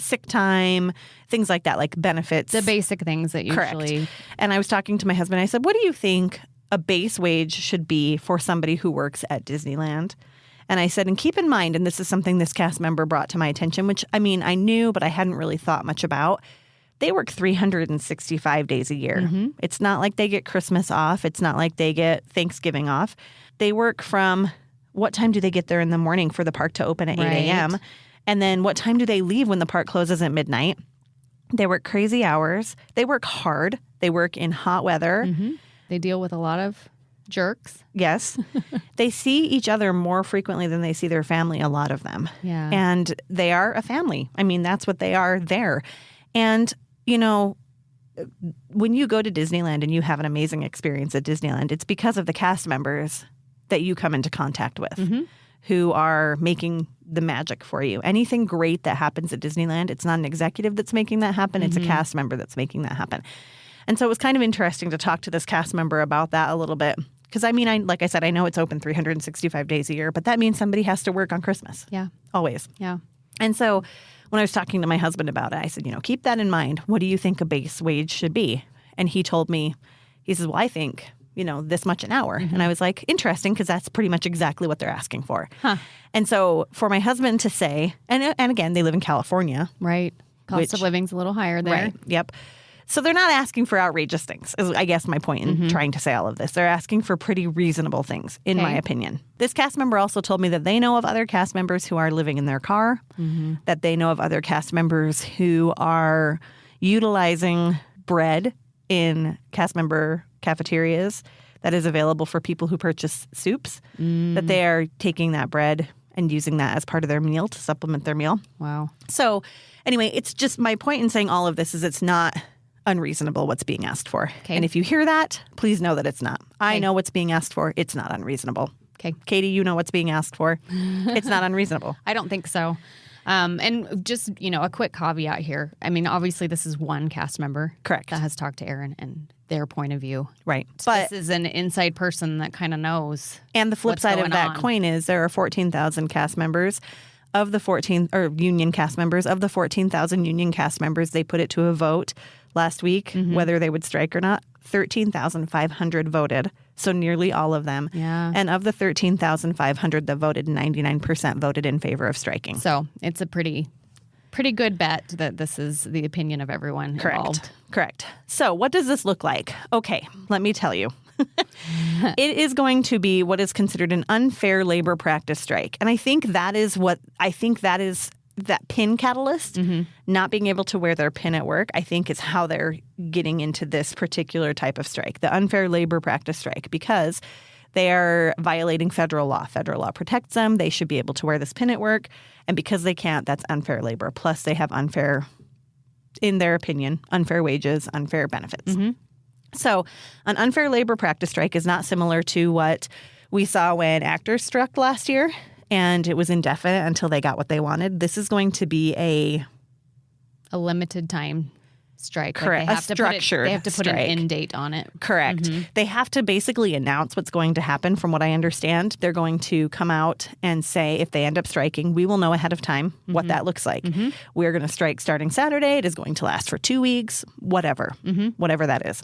sick time, things like that, like benefits. The basic things that usually... Correct. And I was talking to my husband. I said, what do you think a base wage should be for somebody who works at Disneyland? And I said, and keep in mind, and this is something this cast member brought to my attention, which, I mean, I knew, but I hadn't really thought much about. They work 365 days a year. It's not like they get Christmas off. It's not like they get Thanksgiving off. They work from what time do they get there in the morning for the park to open at 8 a.m.? And then what time do they leave when the park closes at midnight? They work crazy hours. They work hard. They work in hot weather. They deal with a lot of jerks. Yes. They see each other more frequently than they see their family, a lot of them. Yeah. And they are a family. I mean, that's what they are there. And, you know, when you go to Disneyland and you have an amazing experience at Disneyland, it's because of the cast members that you come into contact with who are making the magic for you. Anything great that happens at Disneyland, it's not an executive that's making that happen. It's a cast member that's making that happen. And so it was kind of interesting to talk to this cast member about that a little bit. Because, I mean, like I said, I know it's open 365 days a year, but that means somebody has to work on Christmas. Yeah. Always. Yeah. And so when I was talking to my husband about it, I said, you know, keep that in mind. What do you think a base wage should be? And he told me, he says, well, I think, you know, this much an hour. And I was like, interesting, because that's pretty much exactly what they're asking for. And so for my husband to say, and again, they live in California. Right. Cost of living's a little higher there. Right. Yep. So they're not asking for outrageous things, is I guess my point in trying to say all of this. They're asking for pretty reasonable things, in my opinion. This cast member also told me that they know of other cast members who are living in their car, that they know of other cast members who are utilizing bread in cast member cafeterias that is available for people who purchase soups, that they are taking that bread and using that as part of their meal to supplement their meal. Wow. So anyway, it's just my point in saying all of this is it's not unreasonable what's being asked for. Okay. And if you hear that, please know that it's not. I know what's being asked for. It's not unreasonable. Okay. Katie, you know what's being asked for. It's not unreasonable. I don't think so. And just, you know, a quick caveat here. I mean, obviously, this is one cast member. Correct. That has talked to Aaron and their point of view. Right. So But this is an inside person that kind of knows. and the flip what's side of going that on. coin is there are 14,000 cast members. Of the 14 or union cast members, of the 14,000 union cast members, they put it to a vote last week whether they would strike or not. 13,500 voted, so nearly all of them. Yeah. And of the 13,500 that voted, 99% voted in favor of striking. So it's a pretty good bet that this is the opinion of everyone involved. Correct. So what does this look like? Okay, let me tell you. It is going to be what is considered an unfair labor practice strike. And I think that is that pin catalyst, not being able to wear their pin at work, I think is how they're getting into this particular type of strike, the unfair labor practice strike, because they are violating federal law. Federal law protects them. They should be able to wear this pin at work. And because they can't, that's unfair labor. Plus they have unfair, in their opinion, unfair wages, unfair benefits. So an unfair labor practice strike is not similar to what we saw when actors struck last year, and it was indefinite until they got what they wanted. This is going to be a limited time strike. Correct. Like A structured they have to put an strike. end date on it. Correct. They have to basically announce what's going to happen. From what I understand, they're going to come out and say if they end up striking, we will know ahead of time what that looks like. We're going to strike starting Saturday. It is going to last for 2 weeks, whatever that is.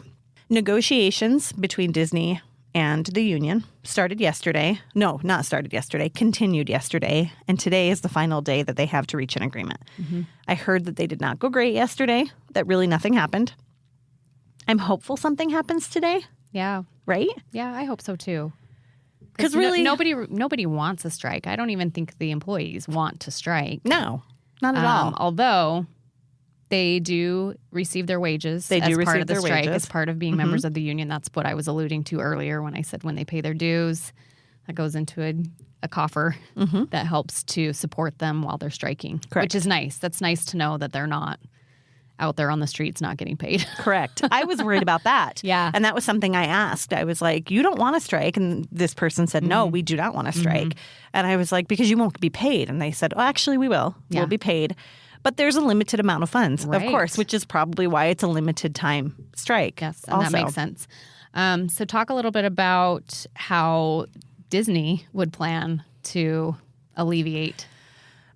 Negotiations between Disney and the union started yesterday. No, not started yesterday, continued yesterday. And today is the final day that they have to reach an agreement. I heard that they did not go great yesterday, that really nothing happened. I'm hopeful something happens today, Yeah. right? Yeah, I hope so too. 'Cause really- nobody wants a strike. I don't even think the employees want to strike. No, not at all. Although they do receive their wages They do as part receive of the their strike, wages. as part of being members of the union. That's what I was alluding to earlier when I said when they pay their dues, that goes into a coffer that helps to support them while they're striking, which is nice. That's nice to know that they're not out there on the streets not getting paid. Correct. I was worried about that. Yeah. And that was something I asked. I was like, you don't want to strike? And this person said, no, we do not want to strike. And I was like, because you won't be paid. And they said, oh, actually, we will. Yeah. We'll be paid. But there's a limited amount of funds, of Right. course, which is probably why it's a limited time strike. Yes, and that makes sense. So talk a little bit about how Disney would plan to alleviate.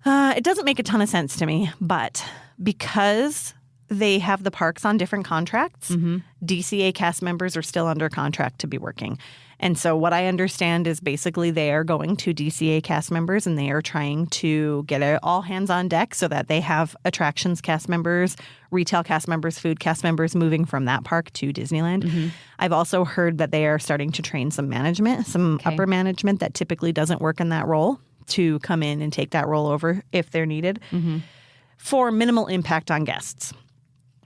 It doesn't make a ton of sense to me, but because they have the parks on different contracts. Mm-hmm. DCA cast members are still under contract to be working. And so what I understand is basically they are going to DCA cast members and they are trying to get all hands on deck so that they have attractions cast members, retail cast members, food cast members moving from that park to Disneyland. Mm-hmm. I've also heard that they are starting to train some management, some upper management that typically doesn't work in that role to come in and take that role over if they're needed for minimal impact on guests.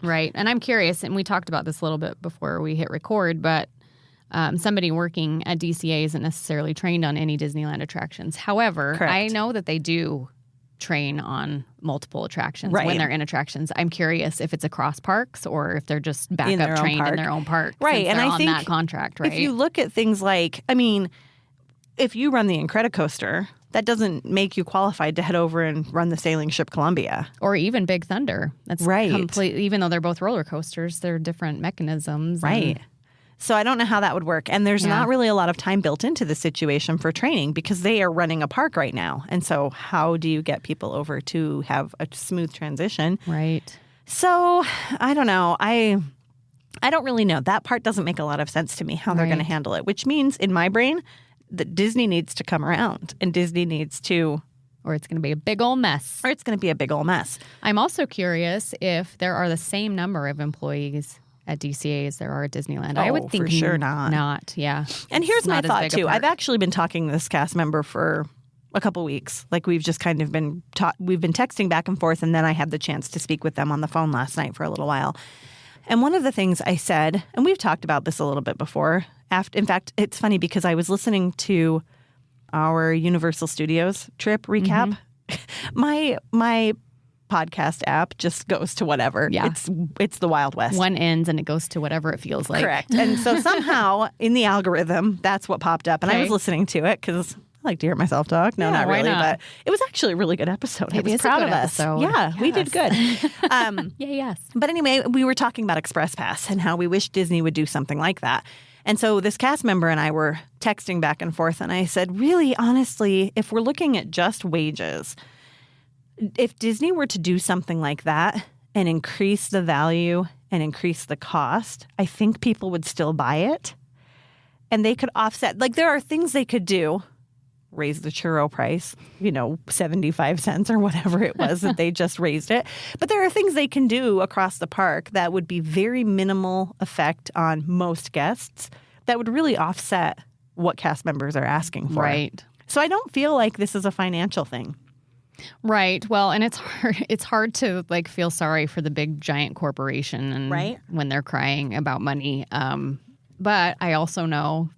Right. And I'm curious, and we talked about this a little bit before we hit record, but somebody working at DCA isn't necessarily trained on any Disneyland attractions. However, Correct. I know that they do train on multiple attractions Right. when they're in attractions. I'm curious if it's across parks or if they're just backup trained in their own park. Right. And I on think that contract, right? if you look at things like, I mean, if you run the Incredicoaster, that doesn't make you qualified to head over and run the Sailing Ship Columbia. Or even Big Thunder. That's Right. completely, even though they're both roller coasters, they're different mechanisms. Right. So I don't know how that would work. And there's not really a lot of time built into the situation for training because they are running a park right now. And so how do you get people over to have a smooth transition? Right. So I don't know. I don't really know. That part doesn't make a lot of sense to me, how they're going to Right. handle it, which means in my brain that Disney needs to come around and Disney needs to, Or it's going to be a big old mess. or it's going to be a big old mess. I'm also curious if there are the same number of employees at DCA as there are at Disneyland. I Oh, would think for sure not. Not, yeah. And here's It's my not as thought big a too. park. I've actually been talking to this cast member for a couple weeks. Like we've just kind of been we've been texting back and forth, and then I had the chance to speak with them on the phone last night for a little while. And one of the things I said, and we've talked about this a little bit before. In fact, it's funny because I was listening to our Universal Studios trip recap. My podcast app just goes to whatever. Yeah. It's the Wild West. One ends and it goes to whatever it feels like. Correct. And so somehow in the algorithm, that's what popped up. And I was Okay. listening to it because I like to hear myself talk. No, Yeah, not why really. not? But it was actually a really good episode. I It was is a proud good of us. episode. Yeah, we did good. Yeah, yes. But anyway, we were talking about Express Pass and how we wish Disney would do something like that. And so this cast member and I were texting back and forth. And I said, really, honestly, if we're looking at just wages, if Disney were to do something like that and increase the value and increase the cost, I think people would still buy it. And they could offset, like there are things they could do, raise the churro price, 75 cents or whatever it was that they just raised it. But there are things they can do across the park that would be very minimal effect on most guests that would really offset what cast members are asking for. Right. So I don't feel like this is a financial thing. Right. Well, and it's hard to feel sorry for the big giant corporation and Right. when they're crying about money. But I also know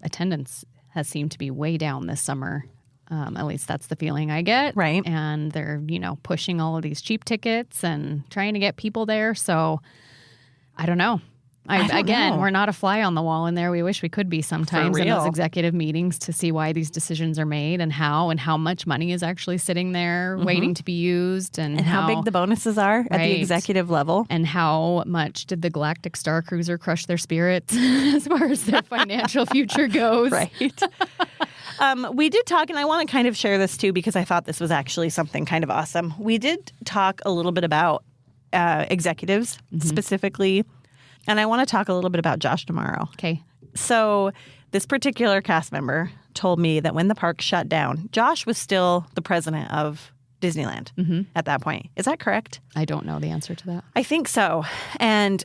attendance has seemed to be way down this summer. At least that's the feeling I get. Right. And they're, pushing all of these cheap tickets and trying to get people there. So I don't know. know. We're not a fly on the wall in there. We wish we could be sometimes in those real. executive meetings to see why these decisions are made and how much money is actually sitting there waiting to be used and How big the bonuses are at the Right. executive level. and how much did the Galactic Star Cruiser crush their spirits as far as their financial future goes. Right. We did talk, and I want to kind of share this too because I thought this was actually something kind of awesome. We did talk a little bit about executives specifically, and I want to talk a little bit about Josh tomorrow. Okay. So this particular cast member told me that when the park shut down, Josh was still the president of Disneyland at that point. Is that correct? I don't know the answer to that. I think so. And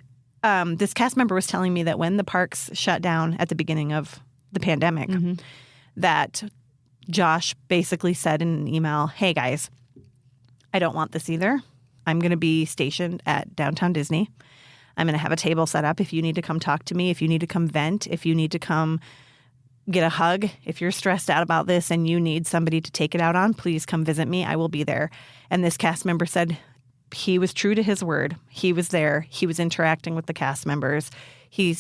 this cast member was telling me that when the parks shut down at the beginning of the pandemic, that Josh basically said in an email, hey guys, I don't want this either. I'm going to be stationed at Downtown Disney. I'm going to have a table set up if you need to come talk to me, if you need to come vent, if you need to come get a hug, if you're stressed out about this and you need somebody to take it out on, please come visit me. I will be there. And this cast member said he was true to his word. He was there. He was interacting with the cast members. He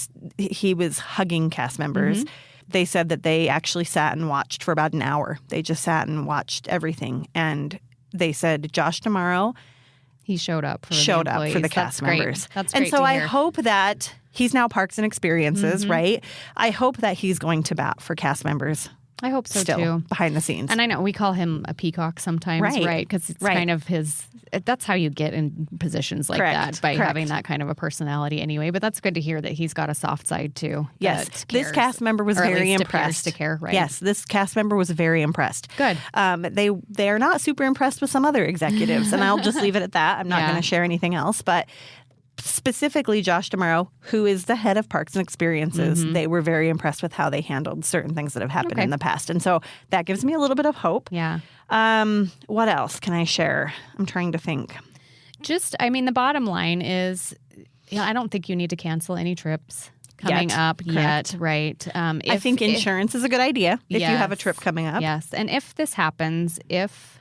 was hugging cast members. They said that they actually sat and watched for about an hour. They just sat and watched everything. And they said, Josh tomorrow He showed up for the cast members. That's great. And so to I hear. hope that he's now Parks and Experiences, right? I hope that he's going to bat for cast members I hope so still too. behind the scenes. And I know we call him a peacock sometimes, Right. right? Because it's Right. kind of his that's how you get in positions like that, by having that kind of a personality anyway. But that's good to hear that he's got a soft side too. Yes, this cast member was very impressed. To care, right? Yes, this cast member was very impressed. Good. They are not super impressed with some other executives, and I'll just leave it at that. I'm not going to share anything else, but specifically Josh D'Amaro, who is the head of Parks and Experiences, they were very impressed with how they handled certain things that have happened in the past. And so that gives me a little bit of hope. Yeah. What else can I share? I'm trying to think. The bottom line is, I don't think you need to cancel any trips coming up yet, right? I think insurance is a good idea if you have a trip coming up. Yes. And if this happens, if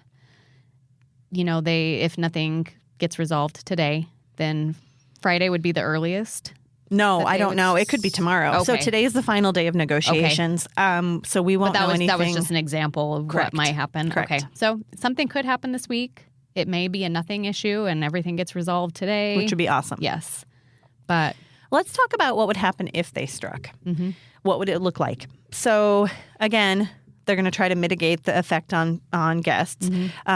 nothing gets resolved today, then Friday would be the earliest. No, I don't know. It could be tomorrow. Okay. So today is the final day of negotiations. Okay. So we won't know anything. That was just an example of what might happen. Correct. Okay. So something could happen this week. It may be a nothing issue and everything gets resolved today. Which would be awesome. Yes. But let's talk about what would happen if they struck. What would it look like? So again, they're going to try to mitigate the effect on guests.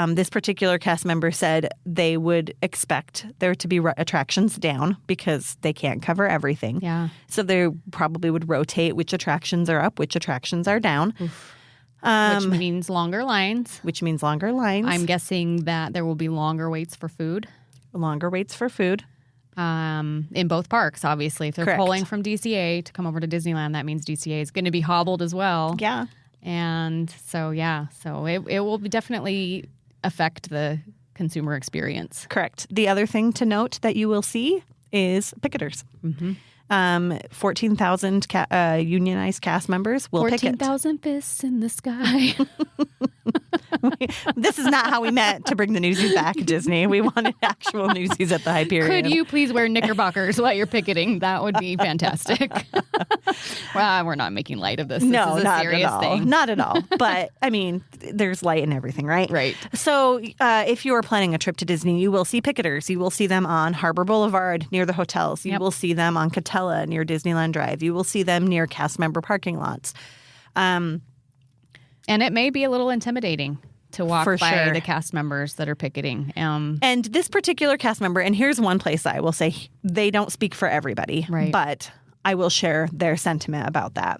This particular cast member said they would expect there to be attractions down because they can't cover everything. Yeah. So they probably would rotate which attractions are up, which attractions are down. Which means longer lines. I'm guessing that there will be longer waits for food. Longer waits for food. In both parks, obviously. If they're pulling from DCA to come over to Disneyland, that means DCA is going to be hobbled as well. Yeah. And so it will definitely affect the consumer experience. Correct. The other thing to note that you will see is picketers. 14,000 unionized cast members will picket. 14,000 fists in the sky. This is not how we met to bring the Newsies back, Disney. We wanted actual Newsies at the Hyperion. Could you please wear knickerbockers while you're picketing? That would be fantastic. Well, we're not making light of this. No, this is a serious thing. Not at all. But, there's light in everything, right? Right. So if you are planning a trip to Disney, you will see picketers. You will see them on Harbor Boulevard near the hotels. You will see them on Catella near Disneyland Drive. You will see them near cast member parking lots. And it may be a little intimidating to walk by the cast members that are picketing. And this particular cast member, and here's one place I will say they don't speak for everybody, but I will share their sentiment about that.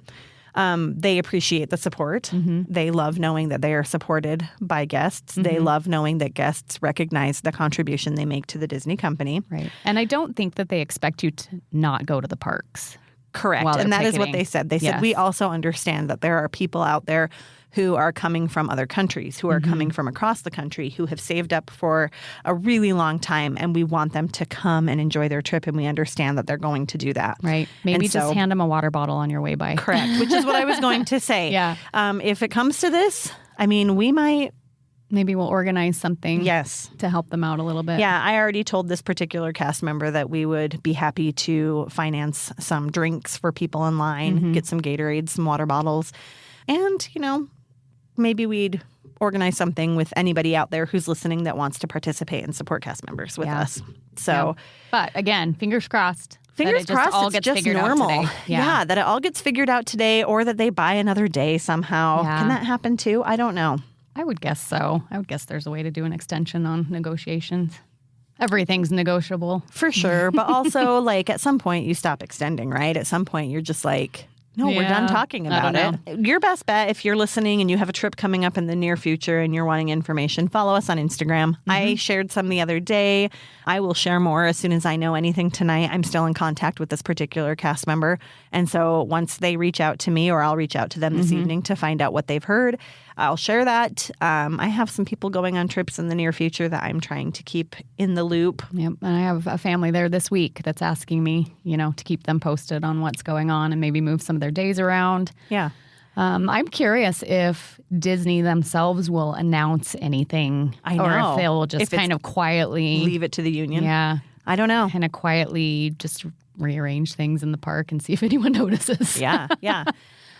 They appreciate the support. They love knowing that they are supported by guests. They love knowing that guests recognize the contribution they make to the Disney company. Right. And I don't think that they expect you to not go to the parks. Correct. And that is what they said. They said, we also understand that there are people out there who are coming from other countries, who are coming from across the country, who have saved up for a really long time, and we want them to come and enjoy their trip, and we understand that they're going to do that. Right. Maybe just hand them a water bottle on your way by. Correct. Which is what I was going to say. Yeah. If it comes to this, we might... Maybe we'll organize something to help them out a little bit. Yeah, I already told this particular cast member that we would be happy to finance some drinks for people in line, get some Gatorades, some water bottles, and, maybe we'd organize something with anybody out there who's listening that wants to participate and support cast members with us. So, but again, fingers crossed. Fingers crossed all gets just normal. Out today. Yeah, that it all gets figured out today, or that they buy another day somehow. Yeah. Can that happen too? I don't know. I would guess so. I would guess there's a way to do an extension on negotiations. Everything's negotiable. For sure. But also, at some point you stop extending, right? At some point you're just like, no, we're done talking about it. Your best bet, if you're listening and you have a trip coming up in the near future and you're wanting information, follow us on Instagram. I shared some the other day. I will share more as soon as I know anything tonight. I'm still in contact with this particular cast member. And so once they reach out to me, or I'll reach out to them this evening to find out what they've heard, I'll share that. I have some people going on trips in the near future that I'm trying to keep in the loop. Yep. And I have a family there this week that's asking me, to keep them posted on what's going on and maybe move some of their days around. Yeah. I'm curious if Disney themselves will announce anything. I know. Or if they'll just kind of quietly leave it to the union. Yeah. I don't know. Kind of quietly just rearrange things in the park and see if anyone notices. Yeah.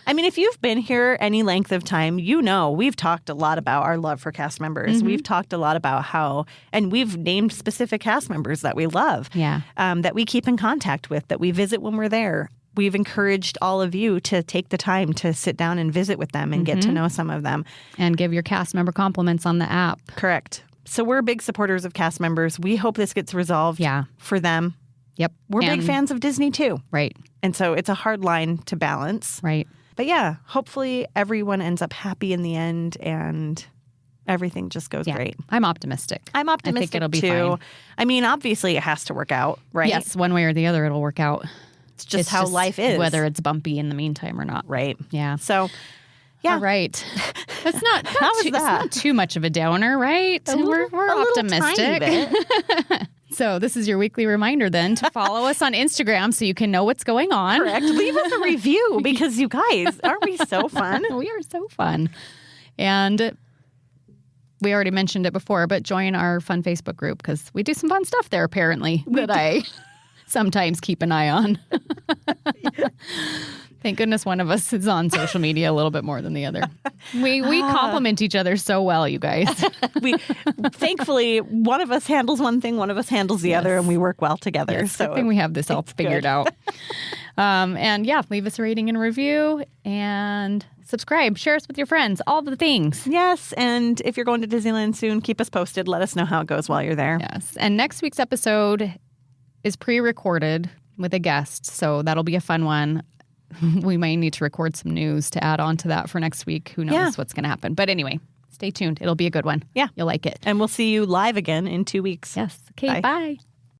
If you've been here any length of time, we've talked a lot about our love for cast members. We've talked a lot about how, and we've named specific cast members that we love, that we keep in contact with, that we visit when we're there. We've encouraged all of you to take the time to sit down and visit with them and get to know some of them. And give your cast member compliments on the app. Correct. So we're big supporters of cast members. We hope this gets resolved for them. Yep. We're big fans of Disney too. Right. And so it's a hard line to balance. Right. But yeah, hopefully everyone ends up happy in the end and everything just goes great. I'm optimistic. I'm optimistic I think it'll be too. fine. I mean, obviously it has to work out, right? Yes, one way or the other it'll work out. It's just how life is. Whether it's bumpy in the meantime or not. Right. Yeah. So, yeah. All right. That's not, How was too, that? It's not too much of a downer, right? We're optimistic. So this is your weekly reminder then to follow us on Instagram so you can know what's going on. Correct. Leave us a review because you guys, aren't we so fun? We are so fun. And we already mentioned it before, but join our fun Facebook group because we do some fun stuff there apparently that I sometimes keep an eye on. Thank goodness one of us is on social media a little bit more than the other. We compliment each other so well, you guys. Thankfully, one of us handles one thing, one of us handles the other, and we work well together. Yes, so I think we have this all figured out. And yeah, leave us a rating and review and subscribe, share us with your friends, all the things. Yes, and if you're going to Disneyland soon, keep us posted. Let us know how it goes while you're there. Yes, and next week's episode is pre-recorded with a guest, so that'll be a fun one. We may need to record some news to add on to that for next week. Who knows what's going to happen. But anyway, stay tuned. It'll be a good one. Yeah. You'll like it. And we'll see you live again in 2 weeks. Yes. Okay, bye.